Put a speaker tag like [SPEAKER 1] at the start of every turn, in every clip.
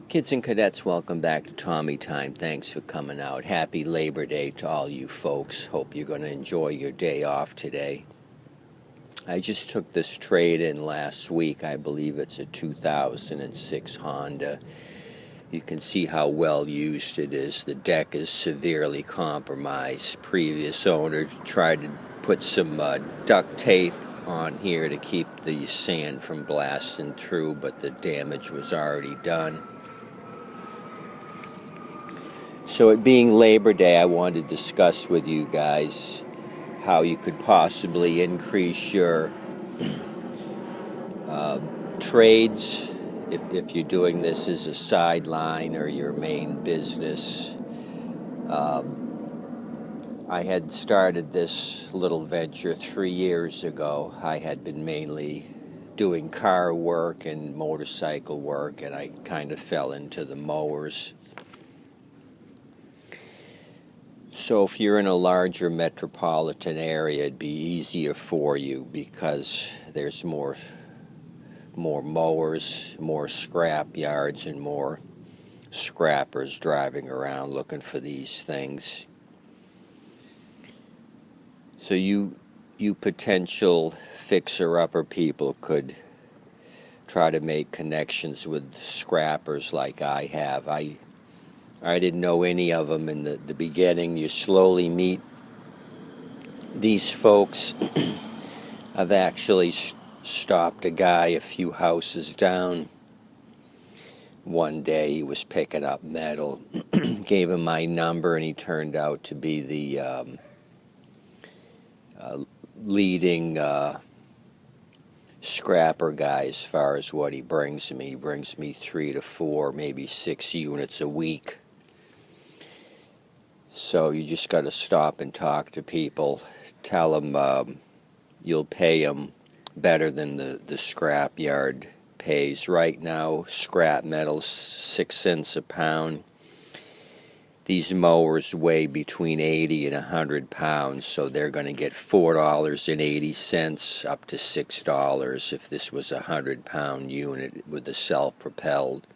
[SPEAKER 1] Kids and cadets, welcome back to Tommy Time. Thanks for coming out. Happy Labor Day to all you folks. Hope you're going to enjoy your day off today. I just took this trade in last week. I believe it's a 2006 Honda. You can see how well used it is. The deck is severely compromised. Previous owner tried to put some duct tape on here to keep the sand from blasting through, but the damage was already done. So it being Labor Day, I wanted to discuss with you guys how you could possibly increase your trades if you're doing this as a sideline or your main business. I had started this little venture 3 years ago. I had been mainly doing car work and motorcycle work, and I kind of fell into the mowers. So if you're in a larger metropolitan area, it'd be easier for you because there's more mowers, more scrap yards, and more scrappers driving around looking for these things. So you potential fixer-upper people could try to make connections with scrappers like I have. I didn't know any of them in the beginning. You slowly meet these folks. I've actually stopped a guy a few houses down. One day he was picking up metal. Gave him my number, and he turned out to be the leading scrapper guy as far as what he brings me. He brings me 3 to 4, maybe 6 units a week. So you just got to stop and talk to people. Tell them you'll pay them better than the scrap yard pays. Right now, scrap metal's 6 cents a pound. These mowers weigh between 80 and 100 pounds, so they're going to get $4.80 up to $6 if this was a 100-pound unit with the self-propelled.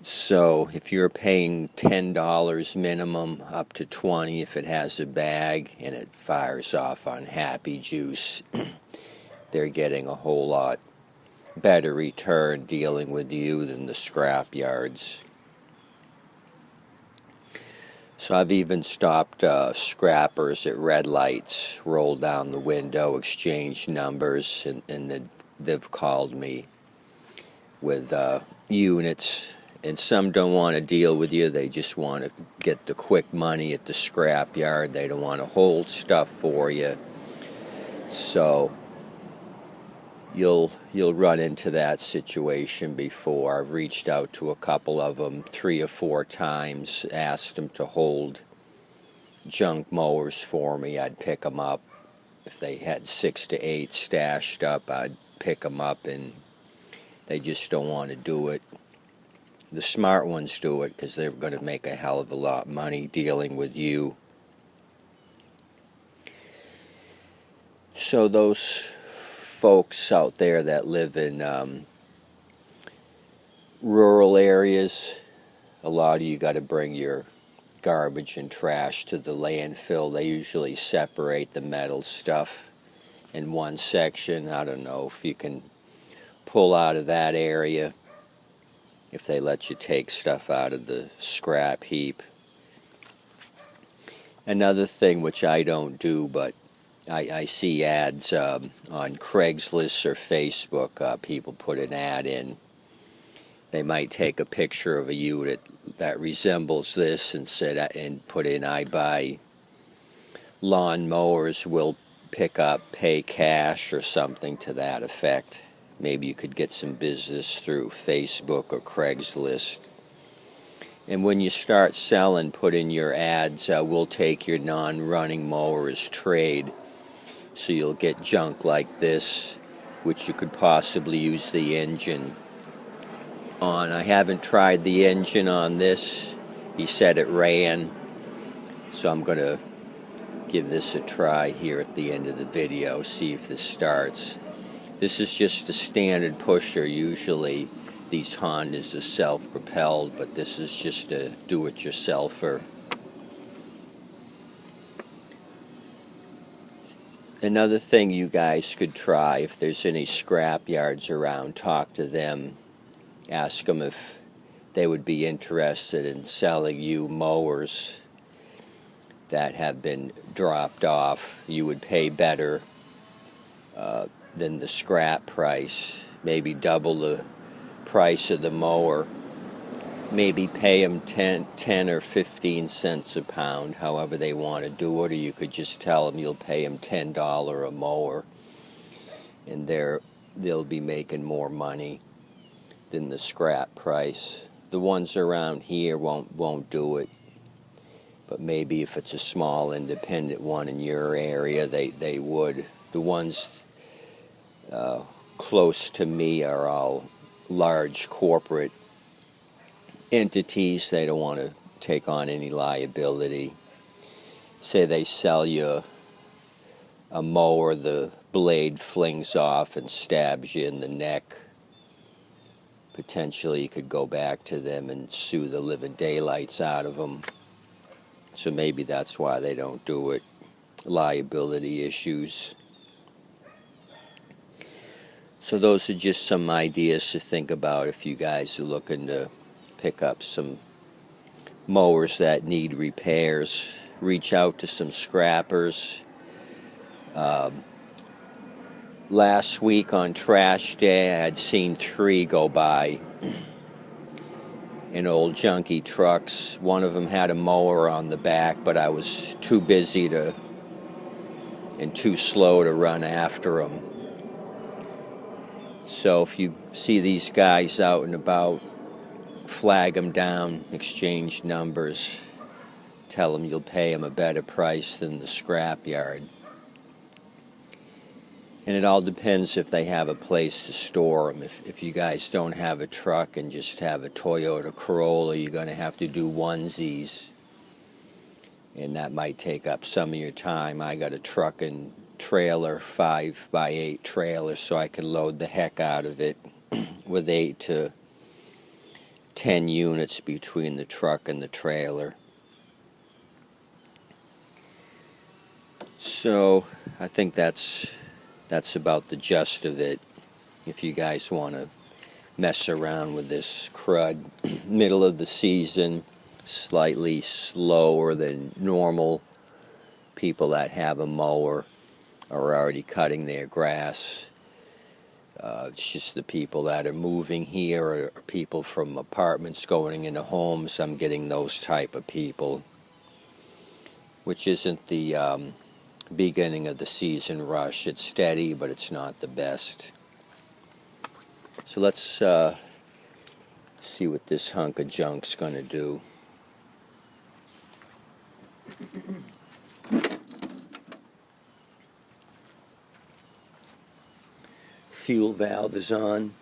[SPEAKER 1] So if you're paying $10 minimum up to $20 if it has a bag and it fires off on happy juice, they're getting a whole lot better return dealing with you than the scrap yards. So I've even stopped scrappers at red lights, rolled down the window, exchanged numbers, and they've called me with units. And some don't want to deal with you. They just want to get the quick money at the scrap yard. They don't want to hold stuff for you. So you'll run into that situation before. I've reached out to a couple of them 3 or 4 times, asked them to hold junk mowers for me. I'd pick them up. If they had 6 to 8 stashed up, I'd pick them up, and they just don't want to do it. The smart ones do it because they're going to make a hell of a lot of money dealing with you. So those folks out there that live in rural areas, a lot of you got to bring your garbage and trash to the landfill. They usually separate the metal stuff in one section. I don't know if you can pull out of that area, if they let you take stuff out of the scrap heap. Another thing which I don't do, but I see ads on Craigslist or Facebook. People put an ad in. They might take a picture of a unit that resembles this and put in, I buy lawn mowers, will pick up, pay cash, or something to that effect. Maybe you could get some business through Facebook or Craigslist. And when you start selling, put in your ads, we'll take your non-running mower as trade. So you'll get junk like this, which you could possibly use the engine on. I haven't tried the engine on this. He said it ran. So I'm going to give this a try here at the end of the video, see if this starts. This is just a standard pusher. Usually these Hondas are self-propelled, but this is just a do-it-yourselfer. Another thing you guys could try, if there's any scrap yards around, talk to them. Ask them if they would be interested in selling you mowers that have been dropped off. You would pay better than the scrap price, maybe double the price of the mower. Maybe pay them 10 or 15 cents a pound, however they want to do it, or you could just tell them you'll pay them $10 a mower, and they'll be making more money than the scrap price. The ones around here won't do it, but maybe if it's a small independent one in your area, they would. The ones close to me are all large corporate entities. They don't want to take on any liability. Say they sell you a mower, the blade flings off and stabs you in the neck. Potentially you could go back to them and sue the living daylights out of them. So maybe that's why they don't do it. Liability issues. So those are just some ideas to think about if you guys are looking to pick up some mowers that need repairs. Reach out to some scrappers. Last week on trash day, I had seen 3 go by in old junky trucks. One of them had a mower on the back, but I was too busy and too slow to run after them. So if you see these guys out and about, flag them down, exchange numbers, tell them you'll pay them a better price than the scrap yard. And it all depends if they have a place to store them. If you guys don't have a truck and just have a Toyota Corolla, you're going to have to do onesies. And that might take up some of your time. I got a truck and trailer, 5x8 trailer, so I can load the heck out of it with 8 to 10 units between the truck and the trailer. So I think that's about the gist of it. If you guys want to mess around with this crud, middle of the season, slightly slower than normal. People that have a mower are already cutting their grass. It's just the people that are moving here or people from apartments going into homes. I'm getting those type of people, which isn't the beginning of the season rush. It's steady, but it's not the best. So let's see what this hunk of junk's going to do. Fuel valve is on.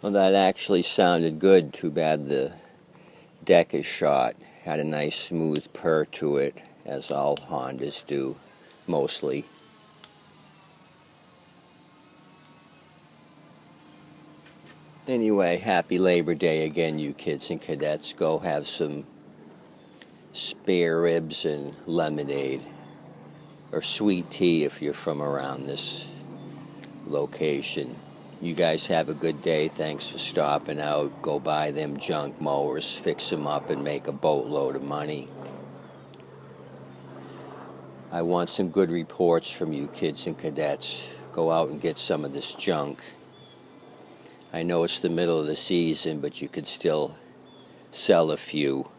[SPEAKER 1] Well, that actually sounded good. Too bad the deck is shot. Had a nice smooth purr to it, as all Hondas do, mostly. Anyway, happy Labor Day again, you kids and cadets. Go have some spare ribs and lemonade, or sweet tea if you're from around this location. You guys have a good day. Thanks for stopping out. Go buy them junk mowers, fix them up, and make a boatload of money. I want some good reports from you kids and cadets. Go out and get some of this junk. I know it's the middle of the season, but you could still sell a few.